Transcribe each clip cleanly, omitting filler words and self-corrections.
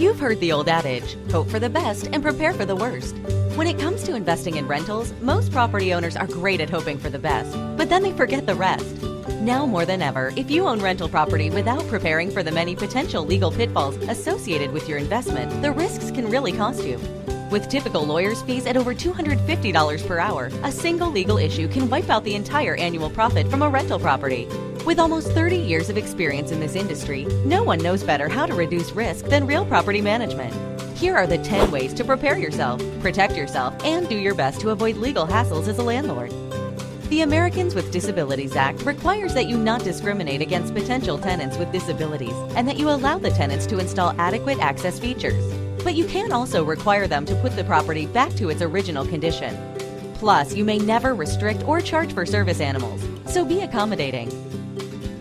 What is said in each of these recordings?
You've heard the old adage, hope for the best and prepare for the worst. When it comes to investing in rentals, most property owners are great at hoping for the best, but then they forget the rest. Now more than ever, if you own rental property without preparing for the many potential legal pitfalls associated with your investment, the risks can really cost you. With typical lawyer's fees at over $250 per hour, a single legal issue can wipe out the entire annual profit from a rental property. With almost 30 years of experience in this industry, no one knows better how to reduce risk than Real Property Management. Here are the 10 ways to prepare yourself, protect yourself, and do your best to avoid legal hassles as a landlord. The Americans with Disabilities Act requires that you not discriminate against potential tenants with disabilities and that you allow the tenants to install adequate access features. But you can also require them to put the property back to its original condition. Plus, you may never restrict or charge for service animals, so be accommodating.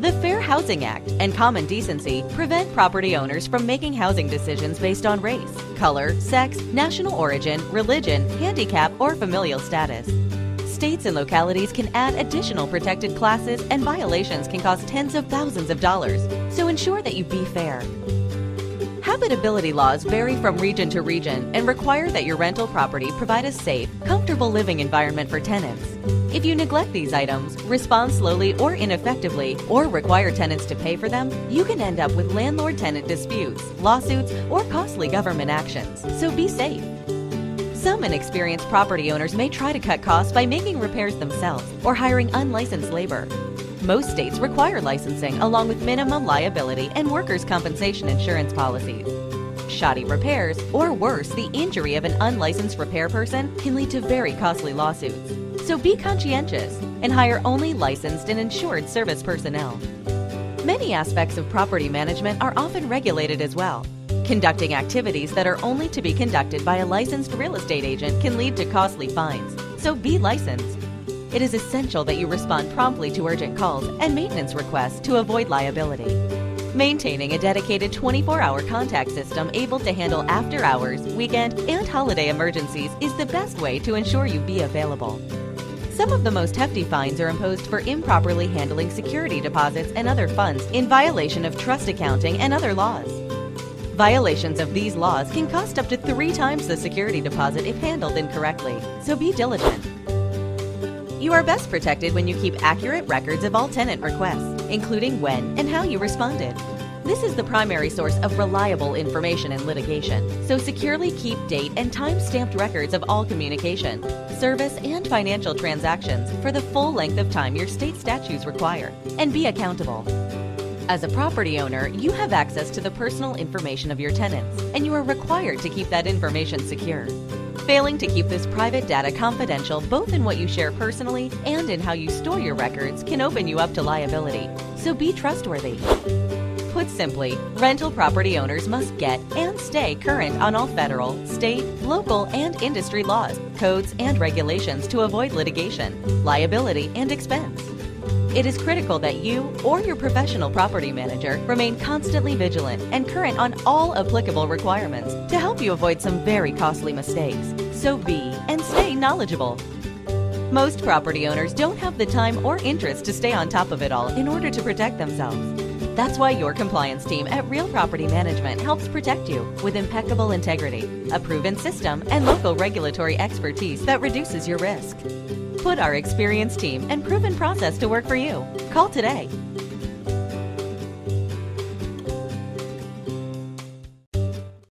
The Fair Housing Act and common decency prevent property owners from making housing decisions based on race, color, sex, national origin, religion, handicap, or familial status. States and localities can add additional protected classes, and violations can cost tens of thousands of dollars, so ensure that you be fair. Habitability laws vary from region to region and require that your rental property provide a safe, comfortable living environment for tenants. If you neglect these items, respond slowly or ineffectively, or require tenants to pay for them, you can end up with landlord-tenant disputes, lawsuits, or costly government actions, so be safe. Some inexperienced property owners may try to cut costs by making repairs themselves or hiring unlicensed labor. Most states require licensing along with minimum liability and workers' compensation insurance policies. Shoddy repairs, or worse, the injury of an unlicensed repair person, can lead to very costly lawsuits. So be conscientious and hire only licensed and insured service personnel. Many aspects of property management are often regulated as well. Conducting activities that are only to be conducted by a licensed real estate agent can lead to costly fines, so be licensed. It is essential that you respond promptly to urgent calls and maintenance requests to avoid liability. Maintaining a dedicated 24-hour contact system able to handle after-hours, weekend, and holiday emergencies is the best way to ensure you be available. Some of the most hefty fines are imposed for improperly handling security deposits and other funds in violation of trust accounting and other laws. Violations of these laws can cost up to 3 times the security deposit if handled incorrectly, so be diligent. You are best protected when you keep accurate records of all tenant requests, including when and how you responded. This is the primary source of reliable information in litigation, so securely keep date and time-stamped records of all communication, service, and financial transactions for the full length of time your state statutes require, and be accountable. As a property owner, you have access to the personal information of your tenants, and you are required to keep that information secure. Failing to keep this private data confidential both in what you share personally and in how you store your records can open you up to liability, so be trustworthy. Put simply, rental property owners must get and stay current on all federal, state, local, and industry laws, codes, and regulations to avoid litigation, liability, and expense. It is critical that you or your professional property manager remain constantly vigilant and current on all applicable requirements to help you avoid some very costly mistakes. So be and stay knowledgeable. Most property owners don't have the time or interest to stay on top of it all in order to protect themselves. That's why your compliance team at Real Property Management helps protect you with impeccable integrity, a proven system, and local regulatory expertise that reduces your risk. Put our experienced team and proven process to work for you. Call today.